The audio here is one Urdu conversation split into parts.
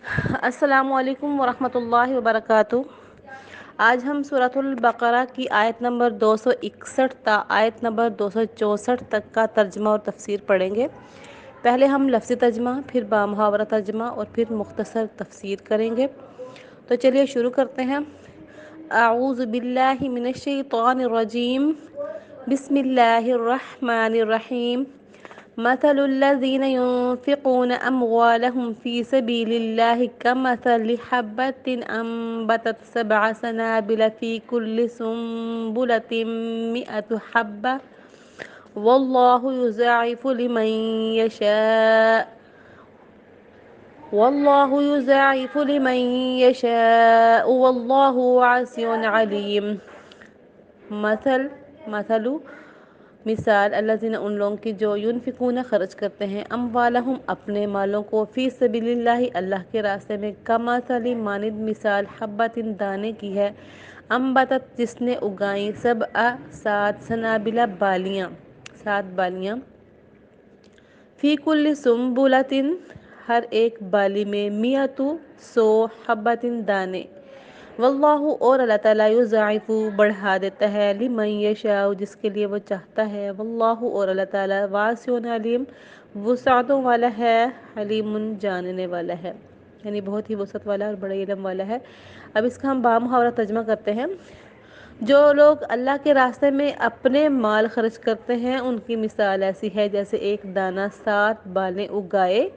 السلام علیکم ورحمۃ اللہ وبرکاتہ۔ آج ہم سورۃ البقرہ کی آیت نمبر 261 تا آیت نمبر 264 تک کا ترجمہ اور تفسیر پڑھیں گے۔ پہلے ہم لفظی ترجمہ، پھر بامحاورہ ترجمہ اور پھر مختصر تفسیر کریں گے۔ تو چلیے شروع کرتے ہیں۔ اعوذ باللہ من الشیطان الرجیم، بسم اللہ الرحمن الرحیم۔ مثل الذين ينفقون أموالهم في سبيل الله كمثل حبة أنبتت 7 سنابل في كل سنبلة 100 حبة والله يضاعف لمن يشاء والله واسع عليم۔ مثل مثال الذین ان لوگوں کی جو ينفقون خرچ کرتے ہیں اموالہم اپنے مالوں کو فی سبیل اللہ اللہ کے راستے میں کمثل مانند مثال حبۃ دانے کی ہے انبتت جس نے اگائیں 7 سنابل بالیاں 7 بالیاں فی کل سنبلۃ ہر ایک بالی میں 100 حبۃ دانے واللہ اور اللہ تعالیٰ یضاعف بڑھا دیتا ہے لمن یشاء جس کے لیے وہ چاہتا ہے، واللہ اور اللہ تعالیٰ واسع علیم وسعتوں والا ہے، علیم جاننے والا ہے، یعنی بہت ہی وسعت والا اور بڑے علم والا ہے۔ اب اس کا ہم بامحاورہ ترجمہ کرتے ہیں۔ جو لوگ اللہ کے راستے میں اپنے مال خرچ کرتے ہیں ان کی مثال ایسی ہے جیسے ایک دانہ 7 بالیں اگائے،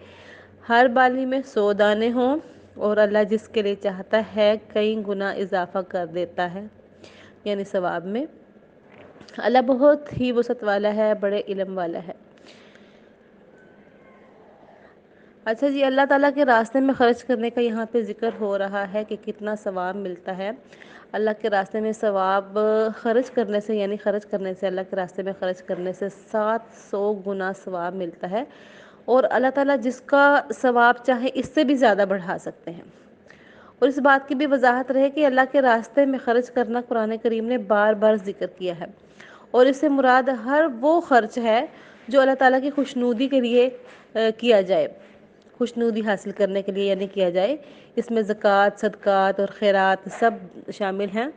ہر بالی میں 100 دانے ہوں، اور اللہ جس کے لیے چاہتا ہے کئی گنا اضافہ کر دیتا ہے، یعنی ثواب میں۔ اللہ بہت ہی وسعت والا ہے، بڑے علم والا ہے۔ اچھا جی، اللہ تعالیٰ کے راستے میں خرچ کرنے کا یہاں پہ ذکر ہو رہا ہے کہ کتنا ثواب ملتا ہے اللہ کے راستے میں۔ ثواب خرچ کرنے سے، یعنی خرچ کرنے سے، اللہ کے راستے میں خرچ کرنے سے 700 گنا ثواب ملتا ہے، اور اللہ تعالیٰ جس کا ثواب چاہے اس سے بھی زیادہ بڑھا سکتے ہیں۔ اور اس بات کی بھی وضاحت رہے کہ اللہ کے راستے میں خرچ کرنا قرآن کریم نے بار بار ذکر کیا ہے، اور اس سے مراد ہر وہ خرچ ہے جو اللہ تعالیٰ کی خوشنودی کے لیے کیا جائے، خوشنودی حاصل کرنے کے لیے یعنی کیا جائے۔ اس میں زکوٰۃ، صدقات اور خیرات سب شامل ہیں،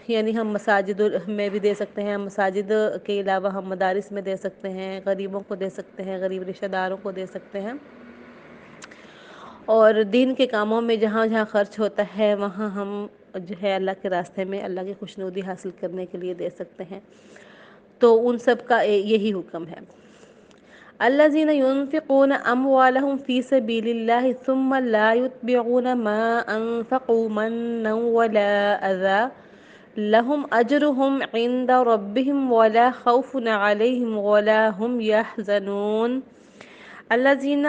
یعنی ہم مساجد میں بھی دے سکتے ہیں، مساجد کے علاوہ ہم مدارس میں دے سکتے ہیں، غریبوں کو دے سکتے ہیں، غریب رشتہ داروں کو دے سکتے ہیں، اور دین کے کاموں میں جہاں جہاں خرچ ہوتا ہے وہاں ہم جو ہے اللہ کے راستے میں اللہ کی خوشنودی حاصل کرنے کے لیے دے سکتے ہیں۔ تو ان سب کا یہی حکم ہے۔ الذین ينفقون اموالهم فی سبیل اللہ ثم لا يتبعون ما انفقوا منا ولا اذى لهم اجرهم عند ربهم ولا خوف علیہم ولا هم يحزنون۔ الذین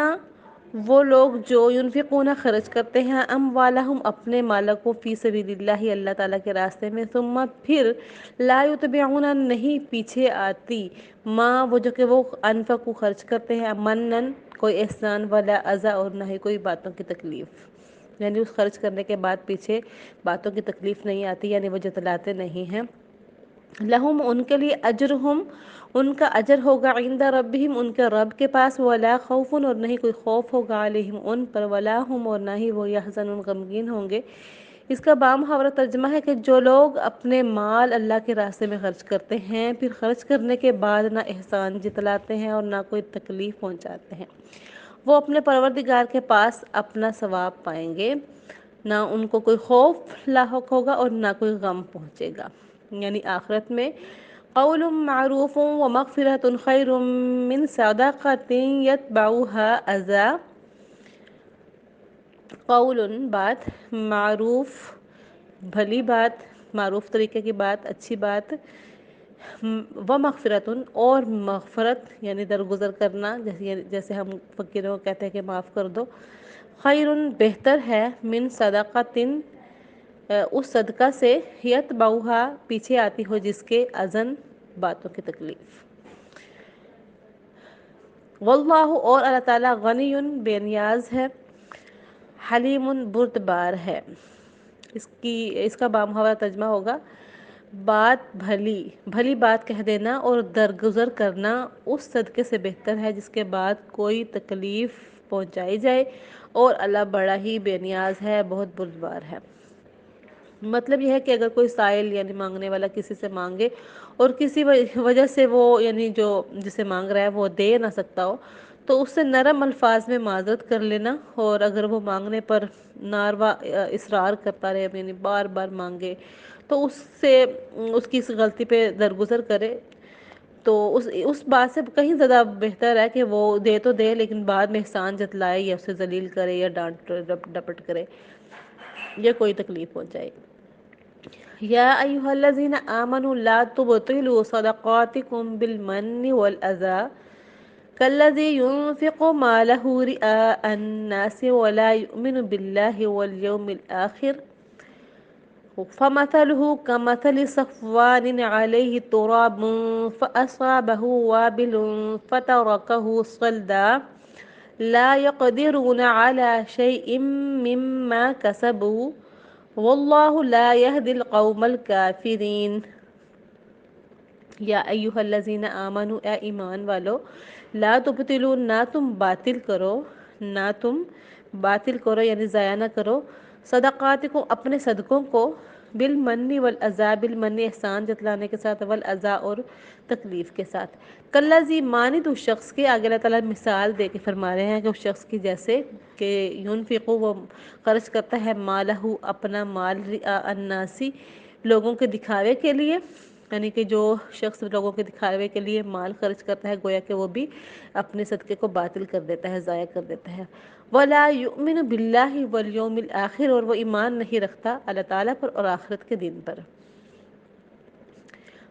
وہ لوگ جو ينفقون خرچ کرتے ہیں اموالہم اپنے مالوں کو فی سبیل اللہ اللہ تعالیٰ کے راستے میں، ثم پھر لا یتبعون نہیں پیچھے آتی ما وہ جو کہ وہ انفقوا خرچ کرتے ہیں، منن کوئی احسان، ولا اذى اور نہ ہی کوئی باتوں کی تکلیف، یعنی اس خرچ کرنے کے بعد پیچھے باتوں کی تکلیف نہیں آتی، یعنی وہ جتلاتے نہیں ہیں۔ لہم ان کے لیے اجرہم ان کا اجر ہوگا عند ربہم ان کے رب کے پاس، ولا خوف اور نہیں کوئی خوف ہوگا علیہم ان پر، ولا ہم اور نہ ہی وہ یحزنون غمگین ہوں گے۔ اس کا بامحاورہ ترجمہ ہے کہ جو لوگ اپنے مال اللہ کے راستے میں خرچ کرتے ہیں پھر خرچ کرنے کے بعد نہ احسان جتلاتے ہیں اور نہ کوئی تکلیف پہنچاتے ہیں، وہ اپنے پروردگار کے پاس اپنا ثواب پائیں گے، نہ ان کو کوئی خوف لاحق ہوگا اور نہ کوئی غم پہنچے گا، یعنی آخرت میں۔ قول معروف ومغفرۃ خیر من صدقۃ یتبعها اذى۔ قول بات، معروف بھلی بات، معروف طریقے کی بات، اچھی بات، ومغفرۃ اور مغفرت یعنی درگزر کرنا، جیسے ہم فقیروں کو کہتے ہیں کہ معاف کر دو، خیر بہتر ہے، من صدقۃ اس صدقہ سے، یتبعها پیچھے آتی ہو جس کے اذن باتوں کی تکلیف۔ واللہ اور اللہ تعالیٰ غنی بے نیاز ہے، حلیم بردبار ہے۔ اس کا بامحاورہ ترجمہ ہوگا بات بھلی بات کہہ دینا اور درگزر کرنا اس صدقے سے بہتر ہے جس کے بعد کوئی تکلیف پہنچائی جائے، اور اللہ بڑا ہی بے نیاز ہے، بہت بردبار ہے۔ مطلب یہ ہے کہ اگر کوئی سائل یعنی مانگنے والا کسی سے مانگے اور کسی وجہ سے وہ یعنی جو جسے مانگ رہا ہے وہ دے نہ سکتا ہو، تو اس سے نرم الفاظ میں معذرت کر لینا، اور اگر وہ مانگنے پر ناروا اصرار کرتا رہے یعنی بار بار مانگے، تو اس سے اس کی اس غلطی پہ درگزر کرے، تو اس بات سے کہیں زیادہ بہتر ہے کہ وہ دے تو دے لیکن بعد میں احسان جتلائے یا اسے ذلیل کرے یا ڈانٹ ڈپٹ کرے یا کوئی تکلیف پہنچائے۔ یا ایھا الذین آمنوا لا تبطلوا صدقاتکم بالمن والأذى كالذي ينفق ماله رئاء الناس ولا يؤمن بالله واليوم الآخر فمثله كمثل صفوان عليه تراب فأصابه وابل فتركه صلدا لا يقدرون على شيء مما كسبوا واللہ لا يهدي القوم الكافرین۔ یا ایھا الذین آمنوا، اے ایمان والو، لا تبطلوا، نہ تم باطل کرو یعنی ضائع نہ کرو، صدقات کو، اپنے صدقوں کو، بالمن والاذی، بالمن احسان جتلانے کے ساتھ، والاذی اور تکلیف کے ساتھ، کالذی مانند اس شخص کے، آگے اللہ تعالیٰ مثال دے کے فرما رہے ہیں کہ اس شخص کی جیسے کہ ينفق، وہ خرچ کرتا ہے، مالہ، اپنا مال، رئاء الناس، لوگوں کے دکھاوے کے لیے، یعنی کہ جو شخص لوگوں کے دکھاوے کے لیے مال خرچ کرتا ہے گویا کہ وہ بھی اپنے صدقے کو باطل کر دیتا ہے، ضائع کر دیتا ہے۔ وَلَا يُؤْمِنُ بِاللَّهِ وَالْيَوْمِ الْآخِرِ، اور وہ ایمان نہیں رکھتا اللہ تعالیٰ پر اور آخرت کے دن پر۔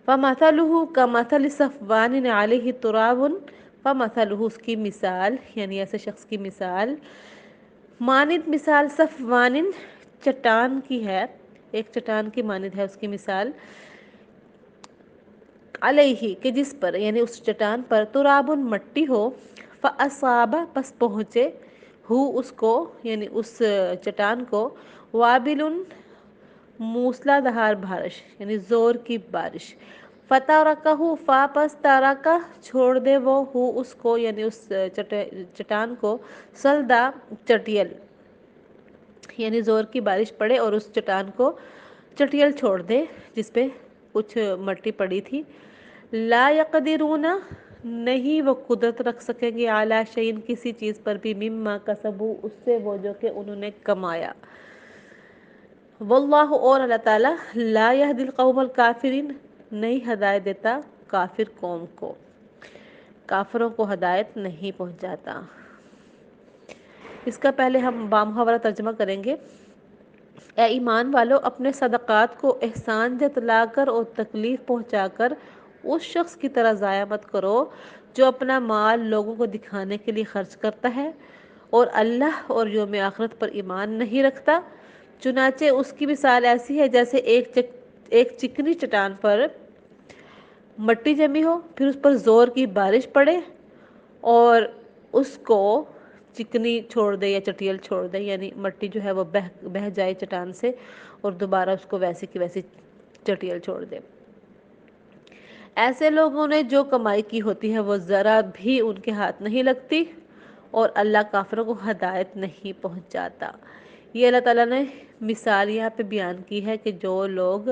فَمَثَلُهُ كَمَثَلِ صَفْوَانٍ عَلَيْهِ تُرَابٌ، فَمَثَلُهُ، اس کی مثال یعنی ایسے شخص کی مثال، مانند مثال صفوان، چٹان کی ہے، ایک چٹان کی مانند ہے اس کی مثال، علیہ، کہ جس پر یعنی اس چٹان پر، تراب، مٹی ہو، فاصاب، پس پہنچے، ہو اس کو یعنی اس چٹان کو، وابل، موسلا دھار بارش یعنی زور کی بارش، فترکہ، فا پس تارکہ، چھوڑ دے وہ، ہو اس کو یعنی اس چٹان کو، سلدا، چٹیل، یعنی زور کی بارش پڑے اور اس چٹان کو چٹیل چھوڑ دے جس پہ کچھ مٹی پڑی تھی، لا یقدرون، نہیں وہ قدرت رکھ سکیں گے، اعلی شیء، کسی چیز پر بھی، مما کسبوا، اس سے وہ جو کہ انہوں نے کمایا، واللہ، اور اللہ تعالیٰ، لا یہدی القوم الکافرین، نہیں ہدایت دیتا کافر قوم کو، کافروں کو ہدایت نہیں پہنچاتا۔ اس کا پہلے ہم بامحاورہ ترجمہ کریں گے۔ اے ایمان والو، اپنے صدقات کو احسان جتلا کر اور تکلیف پہنچا کر اس شخص کی طرح ضائع مت کرو جو اپنا مال لوگوں کو دکھانے کے لیے خرچ کرتا ہے اور اللہ اور یوم آخرت پر ایمان نہیں رکھتا۔ چنانچہ اس کی مثال ایسی ہے جیسے ایک چکنی چٹان پر مٹی جمی ہو، پھر اس پر زور کی بارش پڑے اور اس کو چکنی چھوڑ دے یا چٹیل چھوڑ دے، یعنی مٹی جو ہے وہ بہہ جائے چٹان سے اور دوبارہ اس کو ویسے کی ویسے چٹیل چھوڑ دے۔ ایسے لوگوں نے جو کمائی کی ہوتی ہے وہ ذرا بھی ان کے ہاتھ نہیں لگتی اور اللہ کافروں کو ہدایت نہیں پہنچاتا۔ یہ اللہ تعالیٰ نے مثال یہاں پہ بیان کی ہے کہ جو لوگ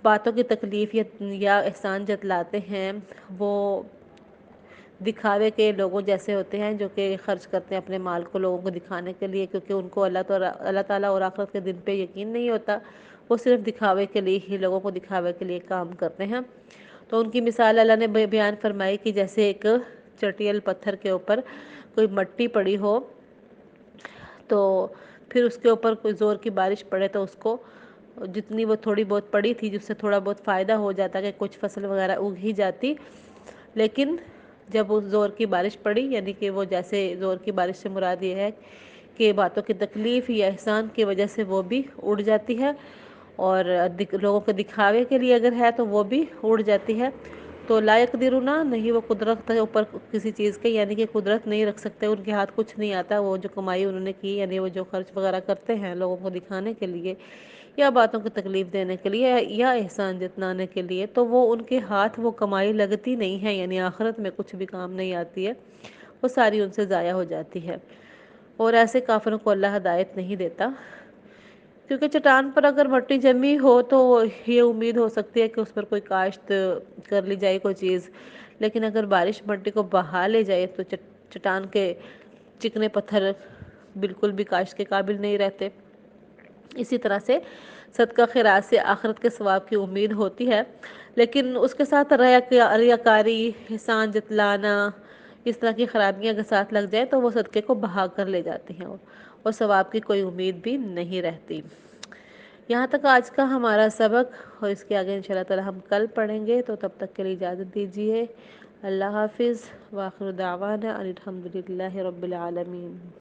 باتوں کی تکلیف یا احسان جتلاتے ہیں وہ دکھاوے کے لوگوں جیسے ہوتے ہیں، جو کہ خرچ کرتے ہیں اپنے مال کو لوگوں کو دکھانے کے لیے، کیونکہ ان کو اللہ تعالیٰ اور آخرت کے دن پہ یقین نہیں ہوتا، وہ صرف دکھاوے کے لیے ہی، لوگوں کو دکھاوے کے لیے کام کرتے ہیں۔ تو ان کی مثال اللہ نے بیان فرمائی کہ جیسے ایک چٹیل پتھر کے اوپر کوئی مٹی پڑی ہو، تو پھر اس کے اوپر کوئی زور کی بارش پڑے تو اس کو جتنی وہ تھوڑی بہت پڑی تھی جس سے تھوڑا بہت فائدہ ہو جاتا کہ کچھ فصل وغیرہ اگ ہی جاتی، لیکن جب اس زور کی بارش پڑی، یعنی کہ وہ جیسے زور کی بارش سے مراد یہ ہے کہ باتوں کی تکلیف یا احسان کی وجہ سے وہ بھی اڑ جاتی ہے، اور لوگوں کو دکھاوے کے لیے اگر ہے تو وہ بھی اڑ جاتی ہے۔ تو لا یقدرون، نہیں وہ قدرت کے اوپر کسی چیز کے، یعنی کہ قدرت نہیں رکھ سکتے، ان کے ہاتھ کچھ نہیں آتا، وہ جو کمائی انہوں نے کی یعنی وہ جو خرچ وغیرہ کرتے ہیں لوگوں کو دکھانے کے لیے یا باتوں کو تکلیف دینے کے لیے یا احسان جتلانے کے لیے، تو وہ ان کے ہاتھ وہ کمائی لگتی نہیں ہے، یعنی آخرت میں کچھ بھی کام نہیں آتی ہے۔ وہ ساری ان سے ضائع ہو جاتی ہے، اور ایسے کافروں کو اللہ ہدایت نہیں دیتا، کیونکہ چٹان پر اگر مٹی جمی ہو تو یہ امید ہو سکتی ہے کہ اس پر کوئی کاشت کر لی جائے کوئی چیز، لیکن اگر بارش مٹی کو بہا لے جائے تو چٹان کے چکنے پتھر بالکل بھی کاشت کے قابل نہیں رہتے۔ اسی طرح سے صدقہ خیرات سے آخرت کے ثواب کی امید ہوتی ہے، لیکن اس کے ساتھ ریاکاری، احسان جتلانا، اس طرح کی خرابیاں اگر ساتھ لگ جائے تو وہ صدقے کو بہا کر لے جاتی ہیں، اور ثواب کی کوئی امید بھی نہیں رہتی۔ یہاں تک آج کا ہمارا سبق، اور اس کے آگے انشاءاللہ تعالی ہم کل پڑھیں گے، تو تب تک کے لیے اجازت دیجیے۔ اللہ حافظ، وآخر دعوانا ان الحمد للہ رب العالمین۔